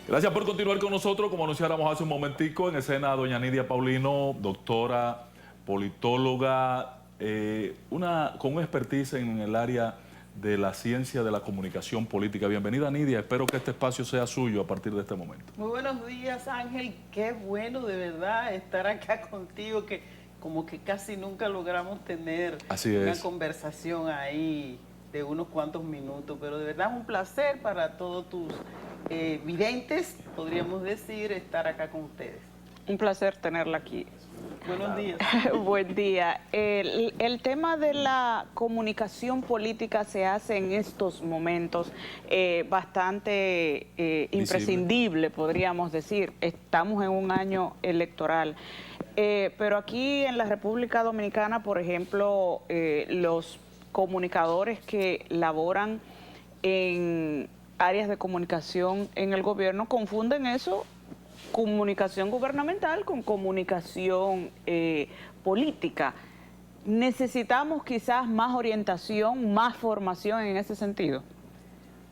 Gracias por continuar con nosotros. Como anunciáramos hace un momentico, en escena doña Nidia Paulino, doctora, politóloga, con una expertise en el área de la ciencia de la comunicación política. Bienvenida, Nidia. Espero que este espacio sea suyo a partir de este momento. Muy buenos días, Ángel. Qué bueno de verdad estar acá contigo, que como que casi nunca logramos tener una conversación ahí de unos cuantos minutos, pero de verdad es un placer para todos tus videntes, podríamos decir, estar acá con ustedes. Un placer tenerla aquí. Buenos días. Buen día. El tema de la comunicación política se hace en estos momentos bastante imprescindible, podríamos decir. Estamos en un año electoral. Pero aquí en la República Dominicana, por ejemplo, los comunicadores que laboran en áreas de comunicación en el gobierno confunden eso, comunicación gubernamental con comunicación política. ¿Necesitamos quizás más orientación, más formación en ese sentido?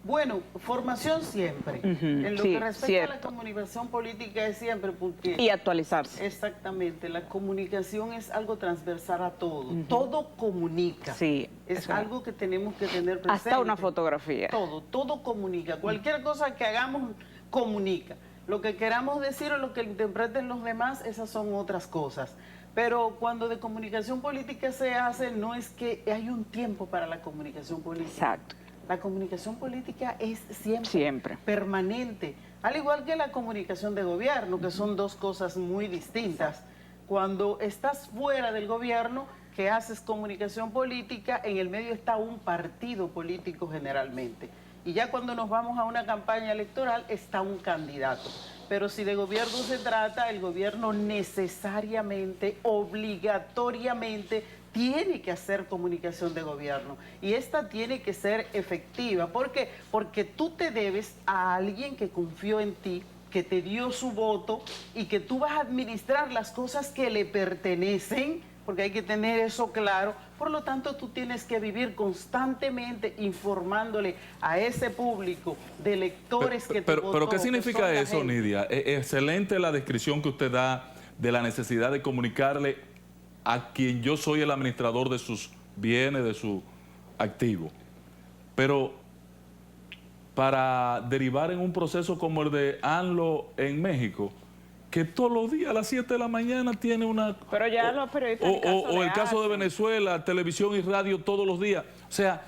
Bueno, formación siempre. En lo que respecta a la comunicación política es siempre porque... Y actualizarse. Exactamente. La comunicación es algo transversal a todo. Todo comunica. Sí. Es algo que tenemos que tener presente. Hasta una fotografía. Todo comunica. Cualquier cosa que hagamos comunica. Lo que queramos decir o lo que interpreten los demás, esas son otras cosas. Pero cuando de comunicación política se hace, no es que hay un tiempo para la comunicación política. Exacto. La comunicación política es siempre, permanente, al igual que la comunicación de gobierno, que son dos cosas muy distintas. Cuando estás fuera del gobierno, que haces comunicación política, en el medio está un partido político generalmente. Y ya cuando nos vamos a una campaña electoral, está un candidato. Pero si de gobierno se trata, el gobierno necesariamente, obligatoriamente, tiene que hacer comunicación de gobierno. Y esta tiene que ser efectiva. ¿Por qué? Porque tú te debes a alguien que confió en ti, que te dio su voto y que tú vas a administrar las cosas que le pertenecen, porque hay que tener eso claro. Por lo tanto, tú tienes que vivir constantemente informándole a ese público de electores que te votó. Pero ¿qué significa eso, Nidia? Excelente la descripción que usted da de la necesidad de comunicarle a quien yo soy el administrador de sus bienes, de su activo. Pero para derivar en un proceso como el de ANLO en México, que todos los días a las 7 de la mañana tiene una... Pero ya los periodistas... O el caso de Venezuela, televisión y radio todos los días. O sea,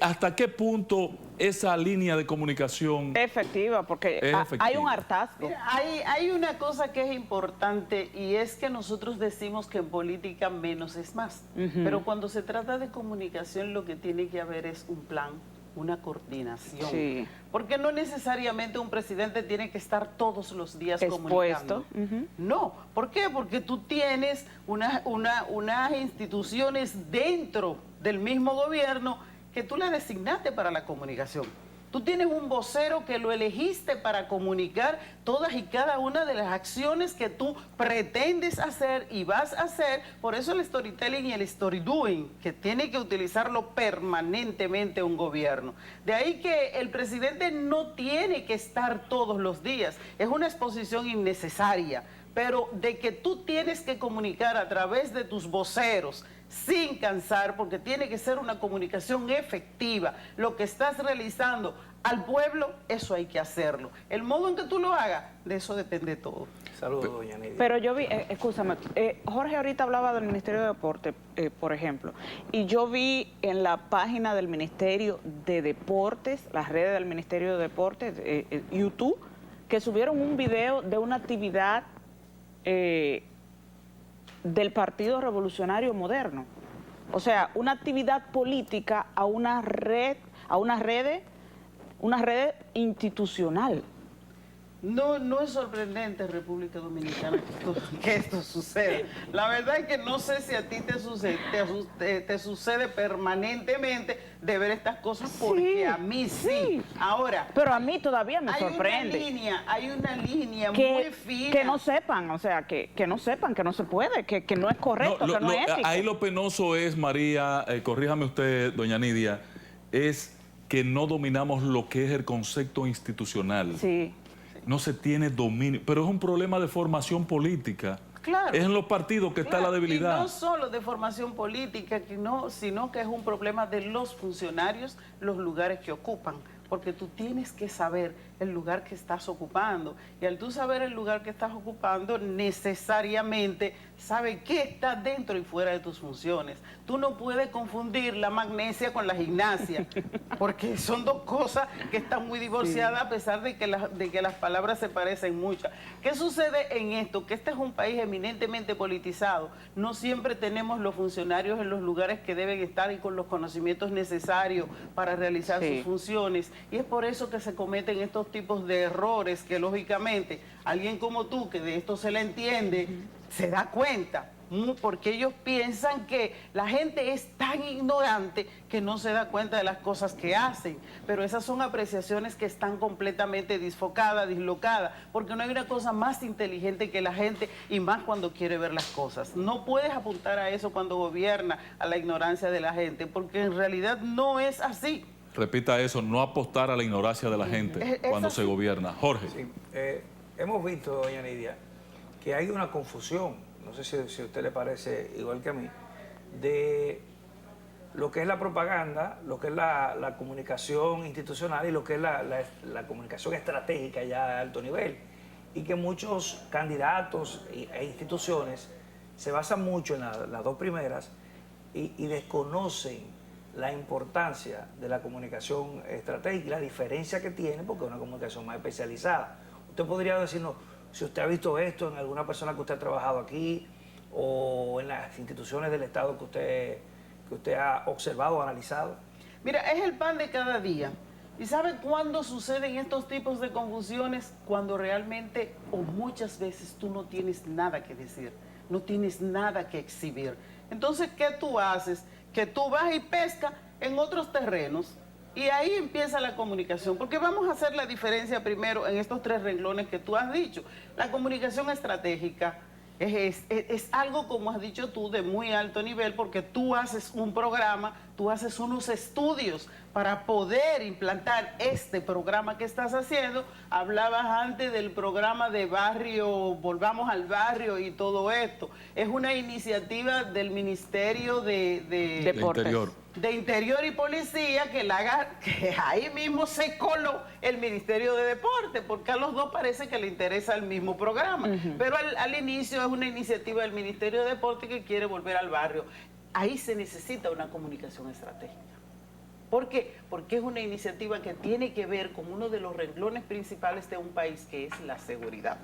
¿hasta qué punto esa línea de comunicación efectiva? Porque hay un hartazgo. Mira, hay una cosa que es importante y es que nosotros decimos que en política menos es más. Pero cuando se trata de comunicación lo que tiene que haber es un plan, una coordinación. Sí. Porque no necesariamente un presidente tiene que estar todos los días expuesto. Comunicando. No. ¿Por qué? Porque tú tienes unas instituciones dentro del mismo gobierno que tú la designaste para la comunicación. Tú tienes un vocero que lo elegiste para comunicar todas y cada una de las acciones que tú pretendes hacer y vas a hacer. Por eso el storytelling y el story doing, que tiene que utilizarlo permanentemente un gobierno. De ahí que el presidente no tiene que estar todos los días. Es una exposición innecesaria. Pero de que tú tienes que comunicar a través de tus voceros sin cansar, porque tiene que ser una comunicación efectiva. Lo que estás realizando al pueblo, eso hay que hacerlo. El modo en que tú lo hagas, de eso depende todo. Saludos, doña Nidia. Pero yo vi, escúchame, Jorge ahorita hablaba del Ministerio de Deporte, por ejemplo, y yo vi en la página del Ministerio de Deportes, las redes del Ministerio de Deportes, YouTube, que subieron un video de una actividad del Partido Revolucionario Moderno. O sea, una actividad política a una red institucional. No es sorprendente, República Dominicana, que esto suceda. La verdad es que no sé si a ti te sucede permanentemente de ver estas cosas, porque a mí sí. Ahora, pero a mí todavía me sorprende. Hay una línea muy fina. Que no sepan, o sea, que no sepan, que no se puede, que no es correcto, que no es ético. Ahí lo penoso es, María, corríjame usted, doña Nidia, es que no dominamos lo que es el concepto institucional. Sí. no se tiene dominio, pero es un problema de formación política. Claro. Es en los partidos que está la debilidad. Y no solo de formación política, sino que es un problema de los funcionarios, los lugares que ocupan. Porque tú tienes que saber el lugar que estás ocupando. Y al tú saber el lugar que estás ocupando, necesariamente sabes qué está dentro y fuera de tus funciones. Tú no puedes confundir la magnesia con la gimnasia, porque son dos cosas que están muy divorciadas, a pesar de que las palabras se parecen mucho. ¿Qué sucede en esto? Que este es un país eminentemente politizado. No siempre tenemos los funcionarios en los lugares que deben estar y con los conocimientos necesarios para realizar sus funciones. Y es por eso que se cometen estos tipos de errores que, lógicamente, alguien como tú, que de esto se le entiende, se da cuenta, porque ellos piensan que la gente es tan ignorante que no se da cuenta de las cosas que hacen. Pero esas son apreciaciones que están completamente disfocadas, dislocadas, porque no hay una cosa más inteligente que la gente, y más cuando quiere ver las cosas. No puedes apuntar a eso cuando gobierna, a la ignorancia de la gente, porque en realidad no es así. Repita eso, no apostar a la ignorancia de la gente cuando se gobierna. Jorge. Sí, hemos visto, doña Nidia, que hay una confusión, no sé si a usted le parece igual que a mí, de lo que es la propaganda, lo que es la comunicación institucional y lo que es la comunicación estratégica ya a alto nivel. Y que muchos candidatos e instituciones se basan mucho en las dos primeras y desconocen la importancia de la comunicación estratégica y la diferencia que tiene, porque es una comunicación más especializada. Usted podría decirnos si usted ha visto esto en alguna persona que usted ha trabajado aquí o en las instituciones del Estado que usted ha observado o analizado. Mira, es el pan de cada día. ¿Y sabe cuándo suceden estos tipos de confusiones? Cuando realmente o muchas veces tú no tienes nada que decir, no tienes nada que exhibir. Entonces, ¿qué tú haces? Que tú vas y pescas en otros terrenos y ahí empieza la comunicación, porque vamos a hacer la diferencia primero en estos tres renglones que tú has dicho. La comunicación estratégica es algo, como has dicho tú, de muy alto nivel, porque tú haces un programa, tú haces unos estudios para poder implantar este programa que estás haciendo. Hablabas antes del programa de barrio, Volvamos al Barrio y todo esto. Es una iniciativa del Ministerio de Interior y Policía que ahí mismo se coló el Ministerio de Deporte, porque a los dos parece que le interesa el mismo programa. Pero al inicio es una iniciativa del Ministerio de Deporte que quiere volver al barrio. Ahí se necesita una comunicación estratégica. ¿Por qué? Porque es una iniciativa que tiene que ver con uno de los renglones principales de un país, que es la seguridad.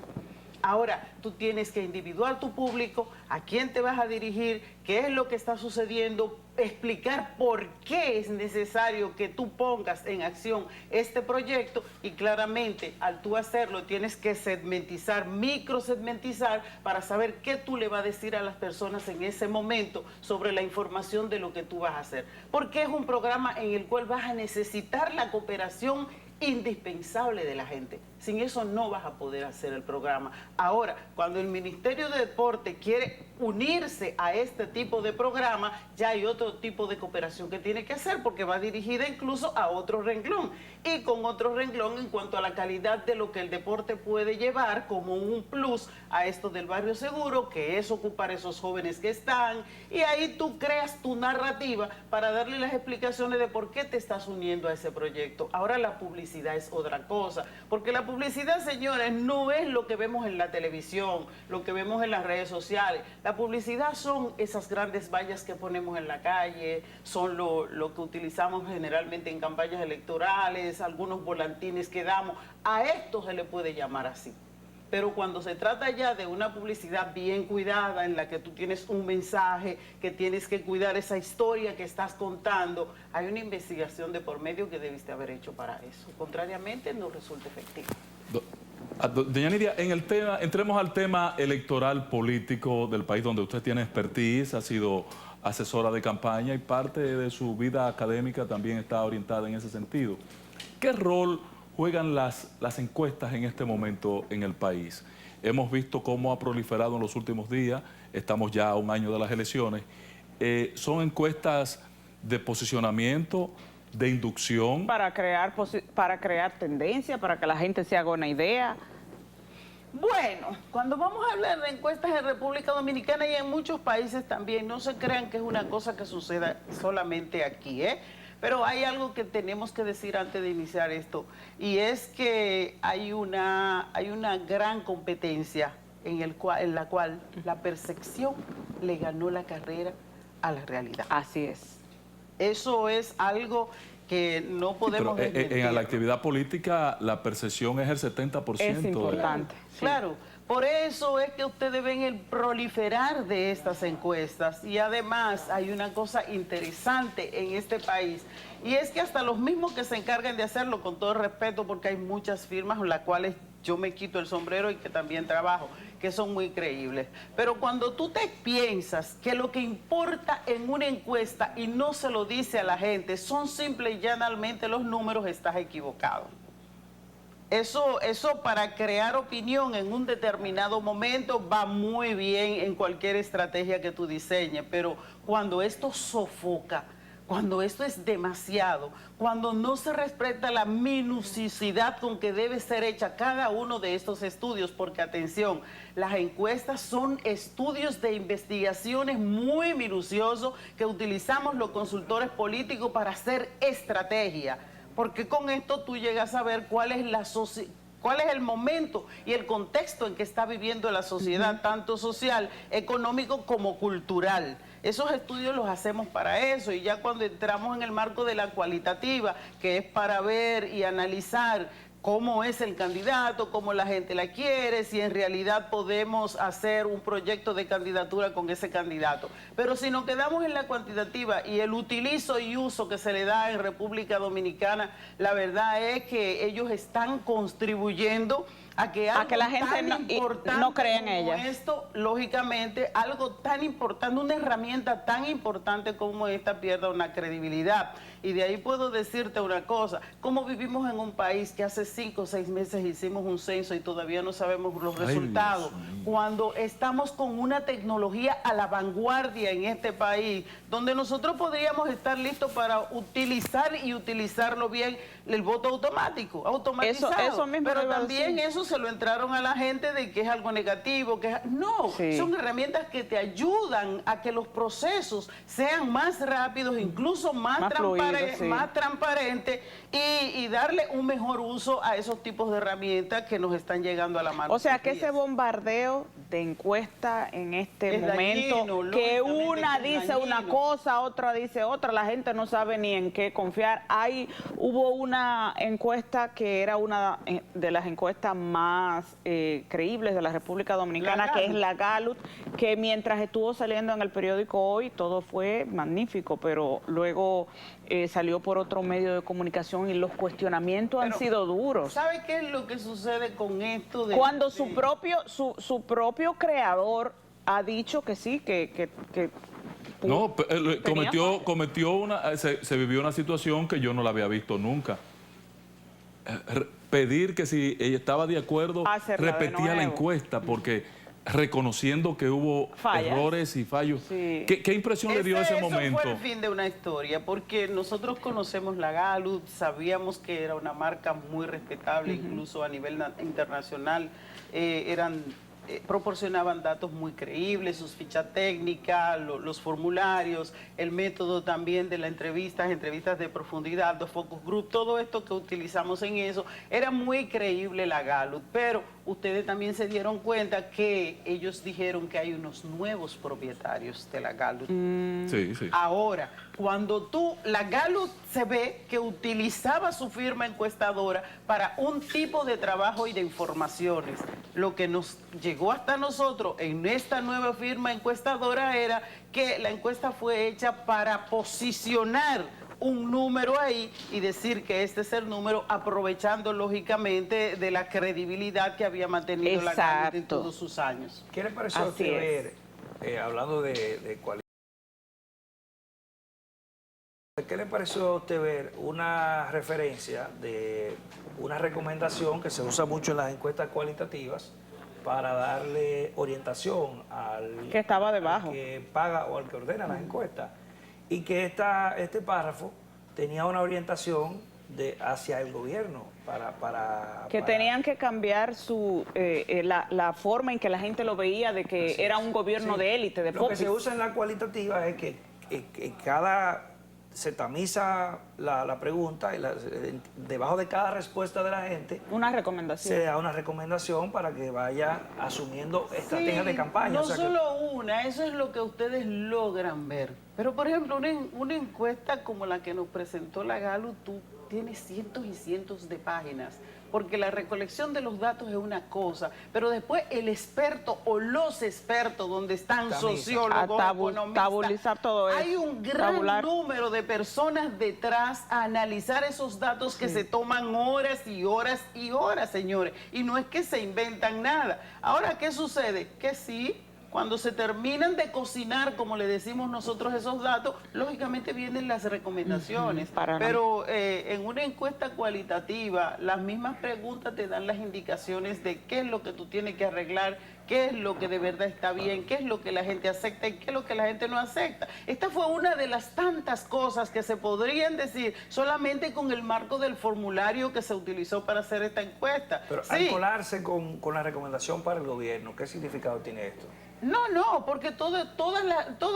Ahora, tú tienes que individuar tu público, a quién te vas a dirigir, qué es lo que está sucediendo, explicar por qué es necesario que tú pongas en acción este proyecto, y claramente al tú hacerlo tienes que segmentizar, microsegmentizar, para saber qué tú le vas a decir a las personas en ese momento sobre la información de lo que tú vas a hacer. Porque es un programa en el cual vas a necesitar la cooperación indispensable de la gente. Sin eso no vas a poder hacer el programa. Ahora, cuando el Ministerio de Deporte quiere unirse a este tipo de programa, ya hay otro tipo de cooperación que tiene que hacer, porque va dirigida incluso a otro renglón, y con otro renglón en cuanto a la calidad de lo que el deporte puede llevar como un plus a esto del barrio seguro, que es ocupar esos jóvenes que están, y ahí tú creas tu narrativa para darle las explicaciones de por qué te estás uniendo a ese proyecto. Ahora la publicidad es otra cosa, porque la publicidad, señores, no es lo que vemos en la televisión, lo que vemos en las redes sociales. La publicidad son esas grandes vallas que ponemos en la calle, son lo que utilizamos generalmente en campañas electorales, algunos volantines que damos. A esto se le puede llamar así. Pero cuando se trata ya de una publicidad bien cuidada, en la que tú tienes un mensaje, que tienes que cuidar esa historia que estás contando, hay una investigación de por medio que debiste haber hecho para eso. Contrariamente, no resulta efectivo. Doña Nidia, entremos al tema electoral político del país, donde usted tiene expertise, ha sido asesora de campaña y parte de su vida académica también está orientada en ese sentido. ¿Qué rol juegan las encuestas en este momento en el país? Hemos visto cómo ha proliferado en los últimos días, estamos ya a un año de las elecciones. Son encuestas de posicionamiento, de inducción. Para crear tendencia, para que la gente se haga una idea. Bueno, cuando vamos a hablar de encuestas en República Dominicana y en muchos países también, no se crean que es una cosa que suceda solamente aquí, ¿eh? Pero hay algo que tenemos que decir antes de iniciar esto, y es que hay una gran competencia en la cual la percepción le ganó la carrera a la realidad. Así es. Eso es algo que no podemos Pero desmentir. en la actividad política la percepción es el 70%. Es importante. Sí. Claro, por eso es que ustedes ven el proliferar de estas encuestas, y además hay una cosa interesante en este país, y es que hasta los mismos que se encargan de hacerlo, con todo respeto, porque hay muchas firmas con las cuales yo me quito el sombrero y que también trabajo, que son muy creíbles. Pero cuando tú te piensas que lo que importa en una encuesta y no se lo dice a la gente son simple y llanamente los números, estás equivocado. Eso para crear opinión en un determinado momento va muy bien en cualquier estrategia que tú diseñes, pero cuando esto sofoca, cuando esto es demasiado, cuando no se respeta la minuciosidad con que debe ser hecha cada uno de estos estudios, porque atención, las encuestas son estudios de investigaciones muy minuciosos que utilizamos los consultores políticos para hacer estrategia, porque con esto tú llegas a ver cuál es el momento y el contexto en que está viviendo la sociedad, tanto social, económico como cultural. Esos estudios los hacemos para eso, y ya cuando entramos en el marco de la cualitativa, que es para ver y analizar cómo es el candidato, cómo la gente la quiere, si en realidad podemos hacer un proyecto de candidatura con ese candidato. Pero si nos quedamos en la cuantitativa y el utilizo y uso que se le da en República Dominicana, la verdad es que ellos están contribuyendo a que la gente no crea en ella. Esto, lógicamente, algo tan importante, una herramienta tan importante como esta pierda una credibilidad. Y de ahí puedo decirte una cosa, como vivimos en un país que hace 5 o 6 meses hicimos un censo y todavía no sabemos los resultados, cuando estamos con una tecnología a la vanguardia en este país, donde nosotros podríamos estar listos para utilizar y utilizarlo bien, el voto automatizado. Eso mismo. Pero también eso se lo entraron a la gente de que es algo negativo, que no, son herramientas que te ayudan a que los procesos sean más rápidos, incluso más transparentes, y darle un mejor uso a esos tipos de herramientas que nos están llegando a la mano. O sea, que ese bombardeo de encuesta en este momento, dañino, que una dice una cosa, otra dice otra, la gente no sabe ni en qué confiar. Hubo una encuesta que era una de las encuestas más creíbles de la República Dominicana, que es la Gallup, que mientras estuvo saliendo en el periódico Hoy, todo fue magnífico, pero luego salió por otro medio de comunicación y los cuestionamientos han sido duros. ¿Sabe qué es lo que sucede con esto? Cuando su propio creador ha dicho que sí, que no, se vivió una situación que yo no la había visto nunca. Pedir que si ella estaba de acuerdo, repetía la encuesta, porque reconociendo que hubo errores y fallos. Sí. ¿Qué impresión le dio ese momento? Eso fue el fin de una historia, porque nosotros conocemos la Gallup, sabíamos que era una marca muy respetable, incluso a nivel internacional, proporcionaban datos muy creíbles, sus fichas técnicas, los formularios, el método también de las entrevistas de profundidad, los focus group, todo esto que utilizamos en eso, era muy creíble la Gallup, pero ustedes también se dieron cuenta que ellos dijeron que hay unos nuevos propietarios de la Gallup. Sí, sí. Ahora, cuando la Gallup se ve que utilizaba su firma encuestadora para un tipo de trabajo y de informaciones, lo que nos llegó hasta nosotros en esta nueva firma encuestadora era que la encuesta fue hecha para posicionar un número ahí y decir que este es el número, aprovechando lógicamente de la credibilidad que había mantenido la Gallup en todos sus años. ¿Qué le pareció a usted ver, hablando de cualidad, qué le pareció a usted ver una referencia de una recomendación que se usa mucho en las encuestas cualitativas para darle orientación al que estaba debajo, al que paga o al que ordena las encuestas? Y que este párrafo tenía una orientación hacia el gobierno que tenían que cambiar la forma en que la gente lo veía, de que Así era es. un gobierno de élite, de Lo que popis. se usa en la cualitativa es que se tamiza la pregunta y debajo de cada respuesta de la gente Una recomendación. se da una recomendación para que vaya asumiendo estrategias de campaña. No O sea que- solo una, eso es lo que ustedes logran ver. Pero, por ejemplo, una encuesta como la que nos presentó la Galo, tú tienes cientos y cientos de páginas, porque la recolección de los datos es una cosa, pero después el experto o los expertos, donde están Tamiza. sociólogos, economistas, tabulizar todo eso. hay un gran Tabular. número de personas detrás a analizar esos datos que se toman horas y horas y horas, señores. Y no es que se inventan nada. Ahora, ¿qué sucede? Que sí, cuando se terminan de cocinar, como le decimos nosotros, esos datos, lógicamente vienen las recomendaciones. Pero en una encuesta cualitativa, las mismas preguntas te dan las indicaciones de qué es lo que tú tienes que arreglar, qué es lo que de verdad está bien, qué es lo que la gente acepta y qué es lo que la gente no acepta. Esta fue una de las tantas cosas que se podrían decir solamente con el marco del formulario que se utilizó para hacer esta encuesta. Pero Sí. al colarse con la recomendación para el gobierno, ¿qué significado tiene esto? No, porque todas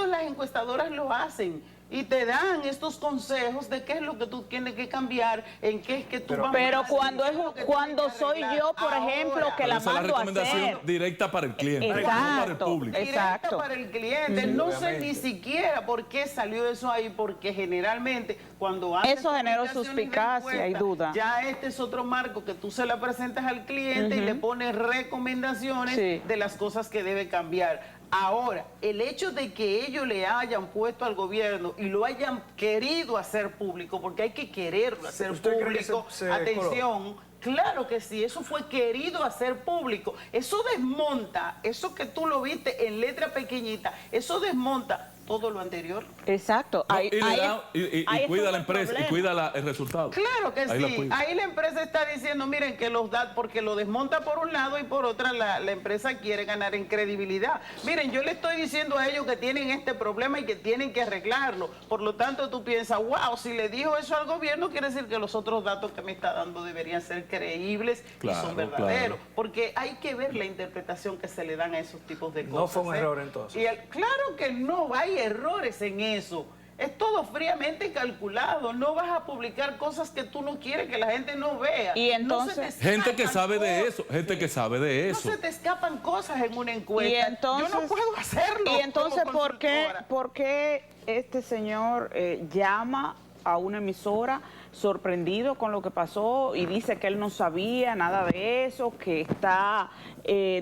las encuestadoras lo hacen y te dan estos consejos de qué es lo que tú tienes que cambiar, en qué es que tú Pero- vas a Pero hacer, cuando qué es lo que cuando tienes que soy arreglar. yo, por ejemplo, Ahora, que la Esa es la mando a recomendación hacer. directa para el cliente, no Exacto. para el público. directa Exacto. para el cliente. No sé obviamente. ni siquiera por qué salió eso ahí, porque generalmente cuando haces Eso generó publicaciones de suspicacia y encuesta, duda. ya este es otro marco que tú se la presentas al cliente y le pones recomendaciones Sí. de las cosas que debe cambiar. Ahora, el hecho de que ellos le hayan puesto al gobierno y lo hayan querido hacer público, porque hay que quererlo hacer ¿Usted cree que público, se atención, claro que sí, eso fue querido hacer público. Eso desmonta, eso que tú lo viste en letra pequeñita, eso desmonta todo lo anterior. Exacto. No, Ahí- y le ahí- da- y ahí cuida estuvo la el empresa y problema. cuida el resultado. Claro que Ahí la sí. cuida. Ahí la empresa está diciendo, miren, que los datos, porque lo desmonta por un lado y por otra la empresa quiere ganar en credibilidad. Miren, yo le estoy diciendo a ellos que tienen este problema y que tienen que arreglarlo. Por lo tanto, tú piensas, wow, si le dijo eso al gobierno, quiere decir que los otros datos que me está dando deberían ser creíbles y Claro, son verdaderos. claro. Porque hay que ver la interpretación que se le dan a esos tipos de cosas. No fue un error, entonces. Claro que no, hay errores en eso. Es todo fríamente calculado. No vas a publicar cosas que tú no quieres que la gente no vea. Y entonces- No se te Gente que escapan sabe de cosas. eso, gente que sabe de eso. No se te escapan cosas en una encuesta. Y entonces, yo no puedo hacerlo. Y entonces, como consultora. ¿por qué este señor llama a una emisora sorprendido con lo que pasó y dice que él no sabía nada de eso, que está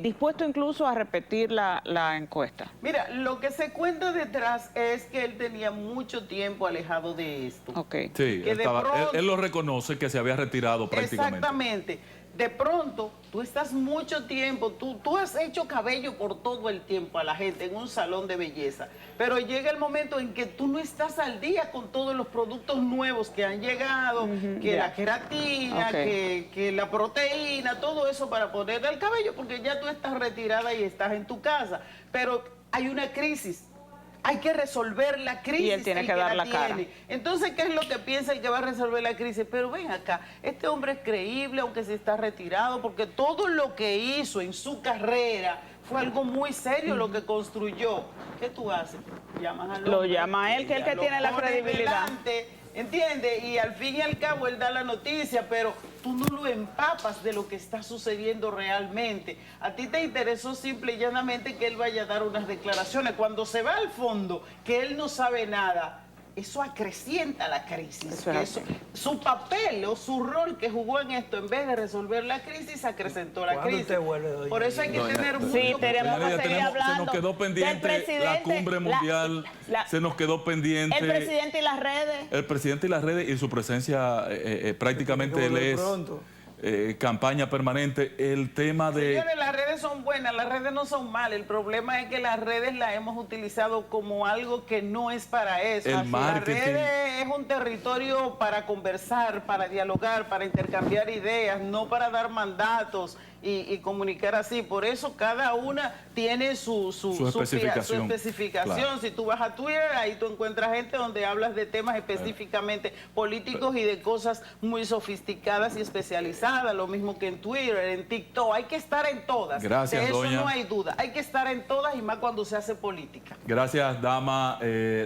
dispuesto incluso a repetir la encuesta? Mira, lo que se cuenta detrás es que él tenía mucho tiempo alejado de esto. Ok. Sí, Que de pronto- él lo reconoce que se había retirado prácticamente. Exactamente. De pronto, tú estás mucho tiempo, tú has hecho cabello por todo el tiempo a la gente en un salón de belleza, pero llega el momento en que tú no estás al día con todos los productos nuevos que han llegado, que ya. la queratina, Ok. que la proteína, todo eso para ponerle al cabello, porque ya tú estás retirada y estás en tu casa. Pero hay una crisis. Hay que resolver la crisis. Y él tiene el que dar la la cara. tiene. Entonces, ¿qué es lo que piensa el que va a resolver la crisis? Pero ven acá, este hombre es creíble, aunque se está retirado, porque todo lo que hizo en su carrera fue algo muy serio lo que construyó. ¿Qué tú haces? Llamas al Lo hombre, llama a él, que es el ya que lo tiene la pones credibilidad. delante, ¿entiendes? Y al fin y al cabo él da la noticia, pero tú no lo empapas de lo que está sucediendo realmente. A ti te interesó simple y llanamente que él vaya a dar unas declaraciones. Cuando se va al fondo, que él no sabe nada, eso acrecienta la crisis. Eso es así. Su papel o su rol que jugó en esto, en vez de resolver la crisis, acrecentó la ¿Cuándo crisis. usted vuelve, doña Por eso hay que Doña- tener doña- mucho Sí, cuidado. tenemos que Doña seguir Lidia, hablando. se nos quedó del pendiente presidente, la cumbre mundial, se nos quedó pendiente el presidente y las redes. el presidente y las redes y su presencia prácticamente Tiene él que volver es pronto. campaña permanente. El tema de... Señores, las redes redes son buenas, las redes no son malas. El problema es que las redes las hemos utilizado como algo que no es para eso. El Así, marketing. las redes es un territorio para conversar, para dialogar, para intercambiar ideas, no para dar mandatos y comunicar así. Por eso cada una tiene su especificación. Claro. Si tú vas a Twitter, ahí tú encuentras gente donde hablas de temas específicamente políticos y de cosas muy sofisticadas y especializadas, lo mismo que en Twitter, en TikTok. Hay que estar en todas. Gracias, de eso doña. no hay duda. Hay que estar en todas y más cuando se hace política. Gracias, dama.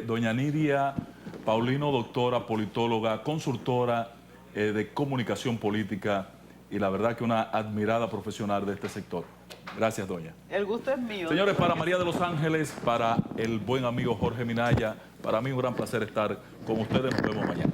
Doña Nidia Paulino, doctora, politóloga, consultora de comunicación política y la verdad que una admirada profesional de este sector. Gracias, doña. El gusto es mío. Señores, para María de los Ángeles, para el buen amigo Jorge Minaya, para mí un gran placer estar con ustedes. Nos vemos mañana.